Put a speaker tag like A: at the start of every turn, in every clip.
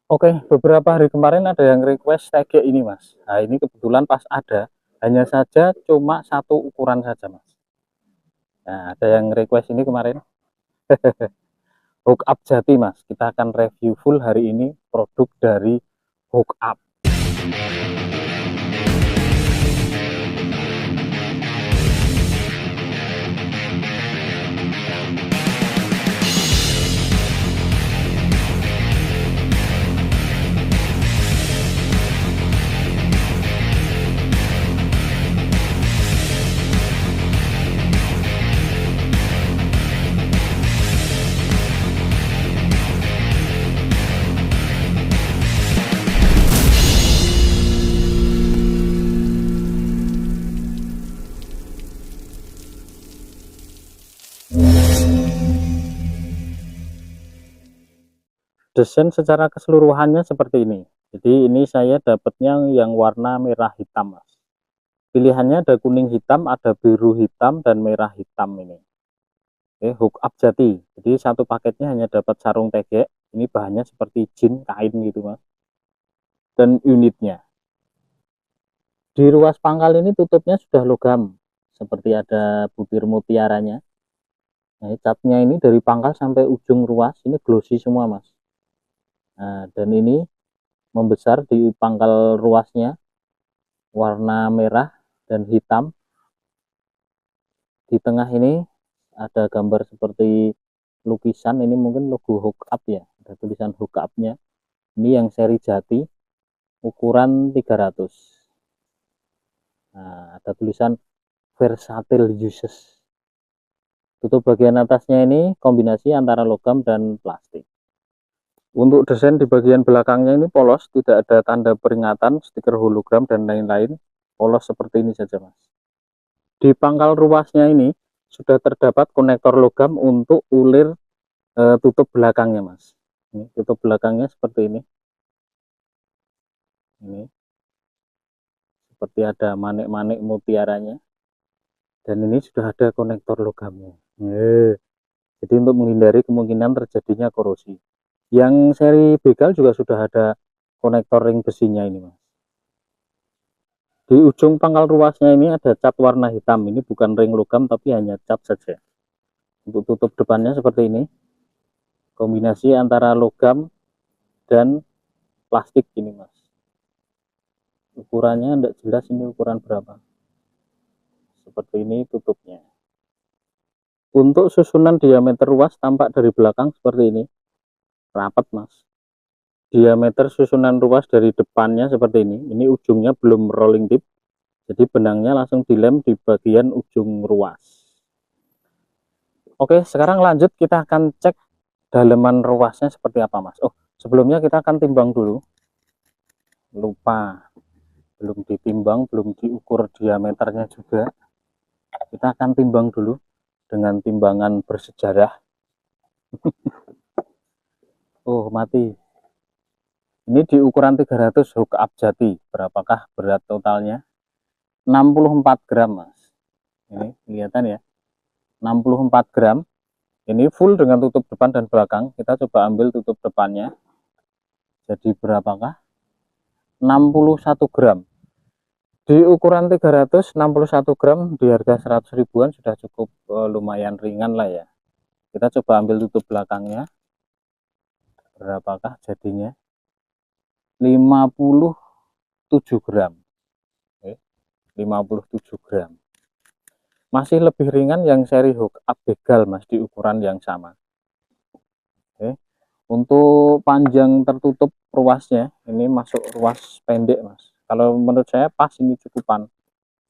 A: Oke, beberapa hari kemarin ada yang request TG ini mas. Nah ini kebetulan pas ada, hanya saja cuma satu ukuran saja mas. Nah ada yang request ini kemarin, Hook Up Jati mas. Kita akan review full hari ini produk dari Hook Up. Desain secara keseluruhannya seperti ini. Jadi ini saya dapatnya yang warna merah hitam mas. Pilihannya ada kuning hitam, ada biru hitam, dan merah hitam ini. Oke, Hook Up Jati. Jadi satu paketnya hanya dapat sarung tegek. Ini bahannya seperti jin kain gitu mas. Dan unitnya. Di ruas pangkal ini tutupnya sudah logam. Seperti ada butir mutiaranya. Nah, catnya ini dari pangkal sampai ujung ruas ini glossy semua mas. Nah, dan ini membesar di pangkal ruasnya. Warna merah dan hitam. Di tengah ini ada gambar seperti lukisan. Ini mungkin logo Hook Up ya. Ada tulisan Hook Up-nya. Ini yang seri Jati. Ukuran 300. Nah, ada tulisan versatile uses. Tutup bagian atasnya ini kombinasi antara logam dan plastik. Untuk desain di bagian belakangnya ini polos, tidak ada tanda peringatan, stiker hologram dan lain-lain. Polos seperti ini saja mas. Di pangkal ruasnya ini sudah terdapat konektor logam untuk ulir tutup belakangnya mas. Ini tutup belakangnya seperti ini. Ini seperti ada manik-manik mutiaranya. Dan ini sudah ada konektor logamnya. Jadi untuk menghindari kemungkinan terjadinya korosi. Yang seri begal juga sudah ada konektor ring besinya ini mas. Di ujung pangkal ruasnya ini ada cat warna hitam. Ini bukan ring logam tapi hanya cat saja. Untuk tutup depannya seperti ini. Kombinasi antara logam dan plastik ini mas. Ukurannya tidak jelas ini ukuran berapa. Seperti ini tutupnya. Untuk susunan diameter ruas tampak dari belakang seperti ini. Rapat mas. Diameter susunan ruas dari depannya seperti ini ujungnya belum rolling tip, jadi benangnya langsung dilem di bagian ujung ruas. Oke, sekarang lanjut kita akan cek daleman ruasnya seperti apa mas. Oh, sebelumnya kita akan timbang dulu, lupa, belum ditimbang, belum diukur diameternya juga. Kita akan timbang dulu dengan timbangan bersejarah. Oh mati. Ini di ukuran 300 Hook Up Jati. Berapakah berat totalnya? 64 gram mas. Ini kelihatan ya. 64 gram. Ini full dengan tutup depan dan belakang. Kita coba ambil tutup depannya. Jadi berapakah? 61 gram. Di ukuran 300, 61 gram di harga 100 ribuan sudah cukup lumayan ringan lah ya. Kita coba ambil tutup belakangnya. Berapakah jadinya? 57 gram. Oke, 57 gram. Masih lebih ringan yang seri Hook Up begal mas di ukuran yang sama. Oke. Untuk panjang tertutup ruasnya ini masuk ruas pendek mas. Kalau menurut saya pas ini cukupan.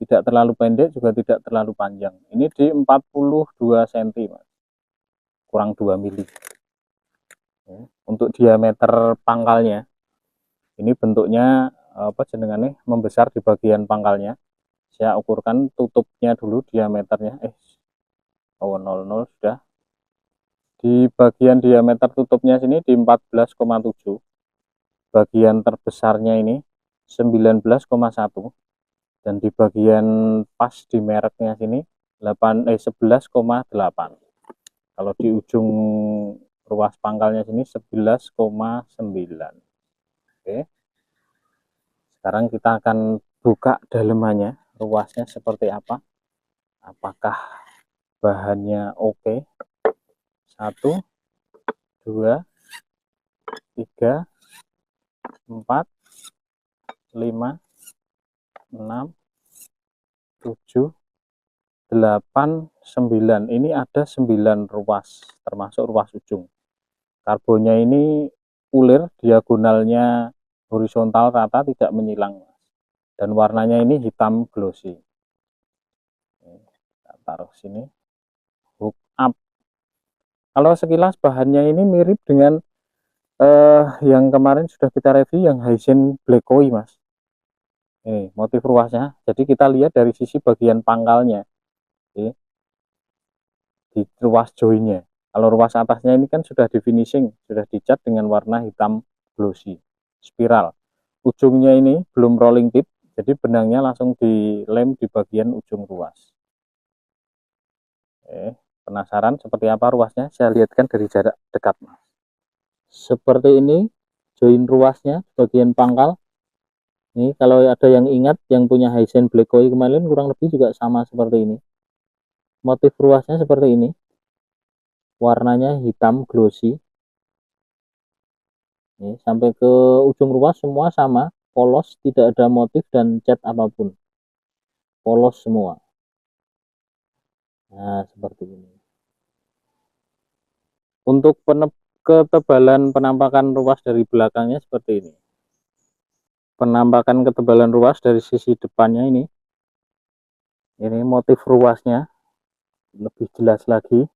A: Tidak terlalu pendek juga tidak terlalu panjang. Ini di 42 cm mas. Kurang 2 mili. Untuk diameter pangkalnya ini bentuknya apa jenengannya membesar di bagian pangkalnya. Saya ukurkan tutupnya dulu diameternya 00 sudah. Di bagian diameter tutupnya sini di 14,7. Bagian terbesarnya ini 19,1 dan di bagian pas di mereknya sini 11,8. Kalau di ujung ruas pangkalnya sini 11,9. Oke, sekarang kita akan buka dalemannya, ruasnya seperti apa, apakah bahannya oke. 1, 2, 3, 4, 5, 6, 7, 8, 9. Ini ada 9 ruas, termasuk ruas ujung. Karbonnya ini ulir, diagonalnya horizontal rata, tidak menyilang. Dan warnanya ini hitam glossy. Kita taruh sini. Hook up. Kalau sekilas bahannya ini mirip dengan yang kemarin sudah kita review, yang Hisense Black Koi, Mas. Motif ruasnya. Jadi kita lihat dari sisi bagian pangkalnya. Di ruas joinnya. Kalau ruas atasnya ini kan sudah di finishing, sudah dicat dengan warna hitam glossy, spiral. Ujungnya ini belum rolling tip, jadi benangnya langsung dilem di bagian ujung ruas. Penasaran seperti apa ruasnya? Saya lihatkan dari jarak dekat, Mas. Seperti ini join ruasnya bagian pangkal. Ini kalau ada yang ingat yang punya Hisense Black Koi kemarin, kurang lebih juga sama seperti ini. Motif ruasnya seperti ini. Warnanya hitam glossy. Ini sampai ke ujung ruas semua sama, polos, tidak ada motif dan cat apapun. Polos semua. Nah, seperti ini. Untuk ketebalan penampakan ruas dari belakangnya seperti ini. Penampakan ketebalan ruas dari sisi depannya ini. Ini motif ruasnya lebih jelas lagi.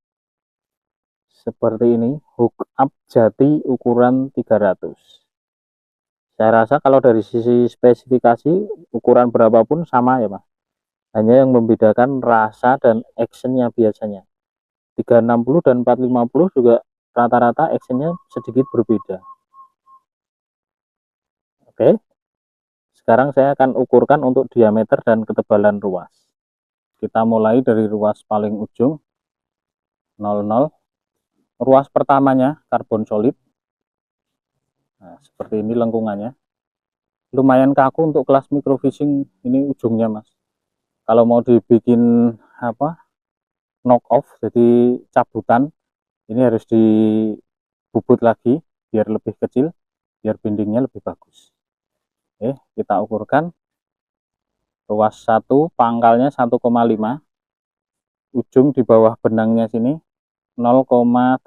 A: Seperti ini, hook up jati ukuran 300. Saya rasa kalau dari sisi spesifikasi ukuran berapapun sama ya, Mas. Hanya yang membedakan rasa dan actionnya biasanya. 360 dan 450 juga rata-rata actionnya sedikit berbeda. Oke, sekarang saya akan ukurkan untuk diameter dan ketebalan ruas. Kita mulai dari ruas paling ujung 00. Ruas pertamanya karbon solid. Nah, seperti ini lengkungannya. Lumayan kaku untuk kelas microfishing ini ujungnya, Mas. Kalau mau dibikin knock off, jadi cabutan, ini harus dibubut lagi biar lebih kecil, biar bindingnya lebih bagus. Kita ukurkan ruas 1, pangkalnya 1,5, ujung di bawah benangnya sini 0,8.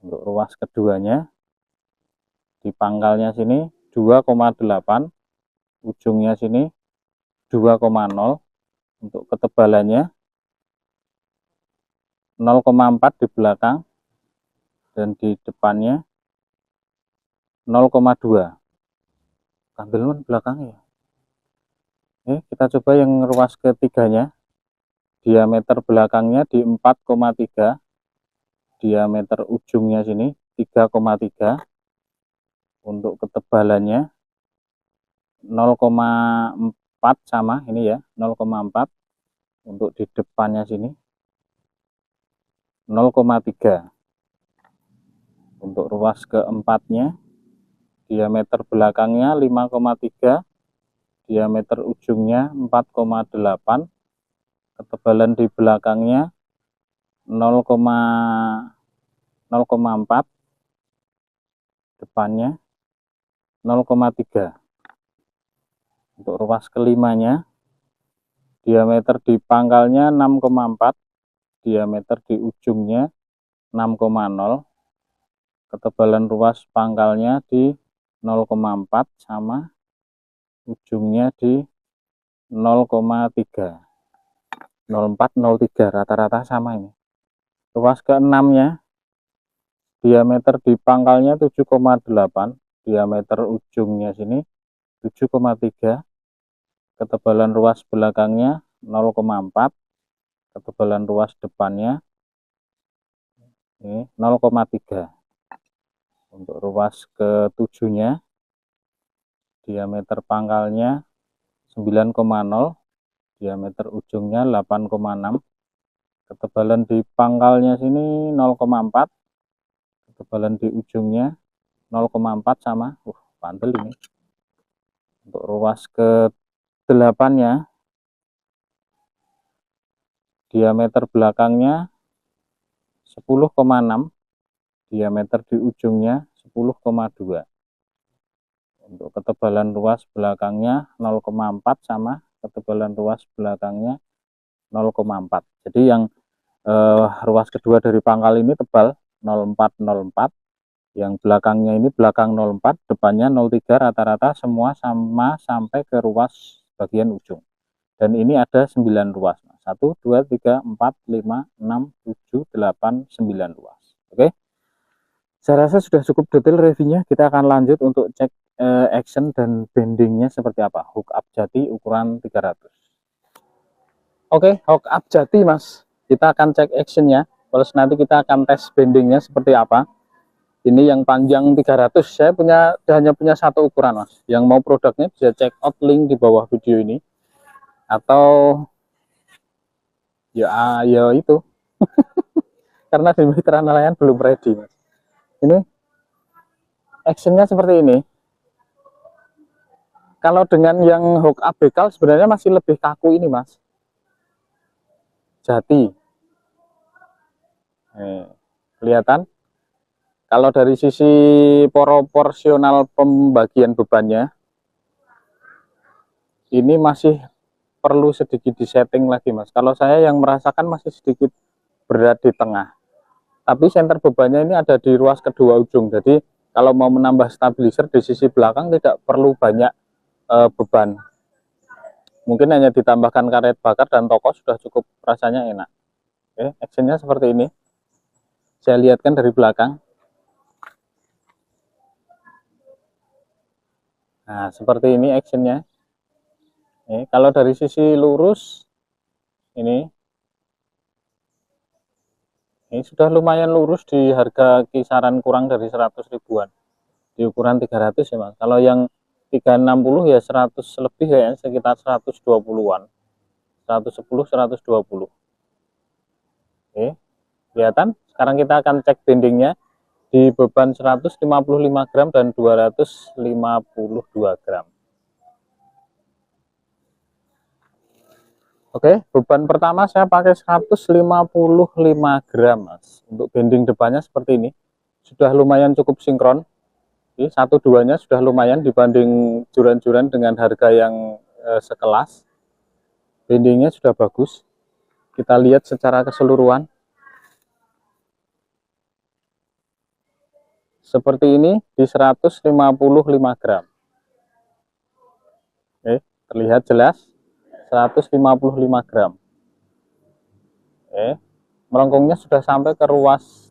A: Untuk ruas keduanya di pangkalnya sini 2,8, ujungnya sini 2,0. Untuk ketebalannya 0,4 di belakang dan di depannya 0,2. Ambil belakangnya. Kita coba yang ruas ketiganya. Diameter belakangnya di 4,3, diameter ujungnya sini 3,3. Untuk ketebalannya 0,4 sama ini ya, 0,4. Untuk di depannya sini 0,3. Untuk ruas keempatnya diameter belakangnya 5,3, diameter ujungnya 4,8, ketebalan di belakangnya 0,4, depannya 0,3. Untuk ruas kelimanya diameter di pangkalnya 6,4, diameter di ujungnya 6,0, ketebalan ruas pangkalnya di 0,4 sama, ujungnya di 0,3. 04, 03 rata-rata sama ini. Ruas keenamnya diameter di pangkalnya 7,8, diameter ujungnya sini 7,3, ketebalan ruas belakangnya 0,4, ketebalan ruas depannya ini 0,3. Untuk ruas ketujuhnya diameter pangkalnya 9,0, diameter ujungnya 8,6, ketebalan di pangkalnya sini 0,4, ketebalan di ujungnya 0,4 sama bandel ini. Untuk ruas ke 8-nya, diameter belakangnya 10,6, diameter di ujungnya 10,2. Untuk ketebalan ruas belakangnya 0,4 sama ketebalan ruas belakangnya 0,4. Jadi yang ruas kedua dari pangkal ini tebal 0,4, yang belakangnya ini belakang 0,4, depannya 0,3, rata-rata semua sama sampai ke ruas bagian ujung. Dan ini ada 9 ruas, 1, 2, 3, 4, 5, 6, 7, 8, 9 ruas. Oke, saya rasa sudah cukup detail reviewnya. Kita akan lanjut untuk cek action dan bendingnya seperti apa. Hook up jati ukuran 300. Oke, hook up jati mas, kita akan cek actionnya, terus nanti kita akan tes bendingnya seperti apa. Ini yang panjang 300, saya hanya punya satu ukuran mas. Yang mau produknya bisa check out link di bawah video ini, atau ya itu karena di mitra nelayan belum ready mas. Ini actionnya seperti ini. Kalau dengan yang hook up bekal sebenarnya masih lebih kaku ini mas, jati. Kelihatan kalau dari sisi proporsional pembagian bebannya ini masih perlu sedikit disetting lagi mas. Kalau saya yang merasakan masih sedikit berat di tengah, tapi center bebannya ini ada di ruas kedua ujung. Jadi kalau mau menambah stabilizer di sisi belakang tidak perlu banyak beban, mungkin hanya ditambahkan karet bakar dan toko sudah cukup, rasanya enak. Oke, actionnya seperti ini, saya lihatkan dari belakang. Nah seperti ini actionnya. Kalau dari sisi lurus ini sudah lumayan lurus di harga kisaran kurang dari 100 ribuan di ukuran 300 ya mas. Kalau yang 360 ya 100 lebih ya, sekitar 120-an, 110 120. Oke, kelihatan. Sekarang kita akan cek bendingnya di beban 155 gram dan 252 gram. Oke, beban pertama saya pakai 155 gram mas. Untuk bending depannya seperti ini, sudah lumayan cukup sinkron. Satu duanya sudah lumayan dibanding joran-joran dengan harga yang sekelas. Bendingnya sudah bagus. Kita lihat secara keseluruhan. Seperti ini di 155 gram. Oke, terlihat jelas 155 gram. Oke, melengkungnya sudah sampai ke ruas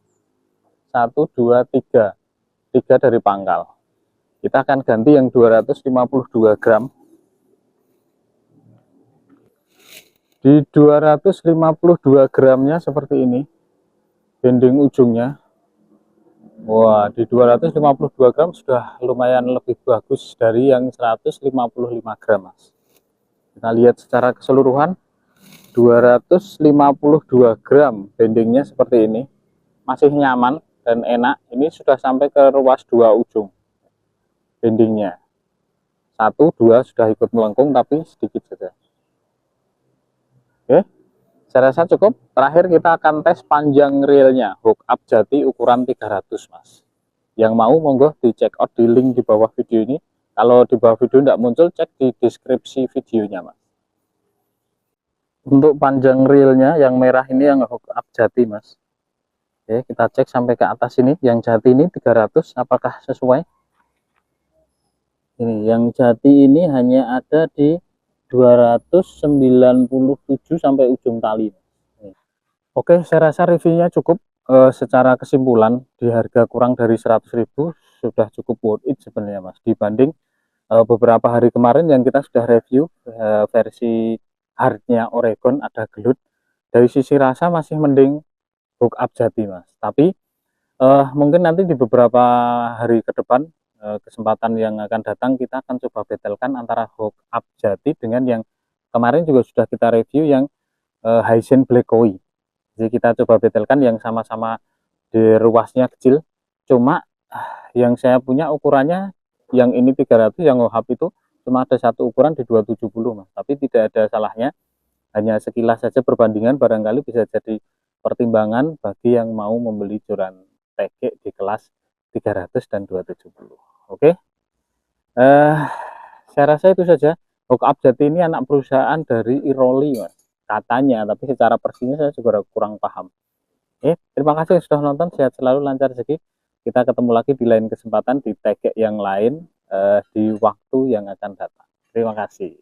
A: 1, 2, 3. 3 dari pangkal. Kita akan ganti yang 252 gram. Di 252 gramnya seperti ini bending ujungnya. Wah, di 252 gram sudah lumayan lebih bagus dari yang 155 gram mas. Kita lihat secara keseluruhan 252 gram bendingnya seperti ini, masih nyaman dan enak. Ini sudah sampai ke ruas 2 ujung bendingnya. 1, 2 sudah ikut melengkung tapi sedikit saja. Oke, saya rasa cukup. Terakhir kita akan tes panjang reelnya, hook up jati ukuran 300 mas. Yang mau monggo di check out di link di bawah video ini. Kalau di bawah video tidak muncul, cek di deskripsi videonya mas. Untuk panjang reelnya yang merah ini yang hook up jati mas. Oke, kita cek sampai ke atas ini. Yang jati ini 300, apakah sesuai? Ini yang jati ini hanya ada di 297 sampai ujung tali. Oke, saya rasa reviewnya cukup. Secara kesimpulan di harga kurang dari 100.000 sudah cukup worth it sebenarnya mas, dibanding beberapa hari kemarin yang kita sudah review versi hardnya Oregon ada gelut. Dari sisi rasa masih mending hook up jati mas, tapi mungkin nanti di beberapa hari ke depan, kesempatan yang akan datang, kita akan coba betelkan antara hook up jati dengan yang kemarin juga sudah kita review yang Hisense Black Koi. Jadi kita coba betelkan yang sama-sama di ruasnya kecil, cuma Yang saya punya ukurannya yang ini 300, yang OHAP itu cuma ada satu ukuran di 270 Mas, tapi tidak ada salahnya, hanya sekilas saja perbandingan barangkali bisa jadi pertimbangan bagi yang mau membeli joran teke di kelas 300 dan 270. Oke, saya rasa itu saja. Hook Abjati ini anak perusahaan dari Iroli Mas, katanya, tapi secara persisnya saya juga kurang paham. Terima kasih yang sudah nonton, sehat selalu, lancar rezeki. Kita ketemu lagi di lain kesempatan di tag yang lain di waktu yang akan datang. Terima kasih.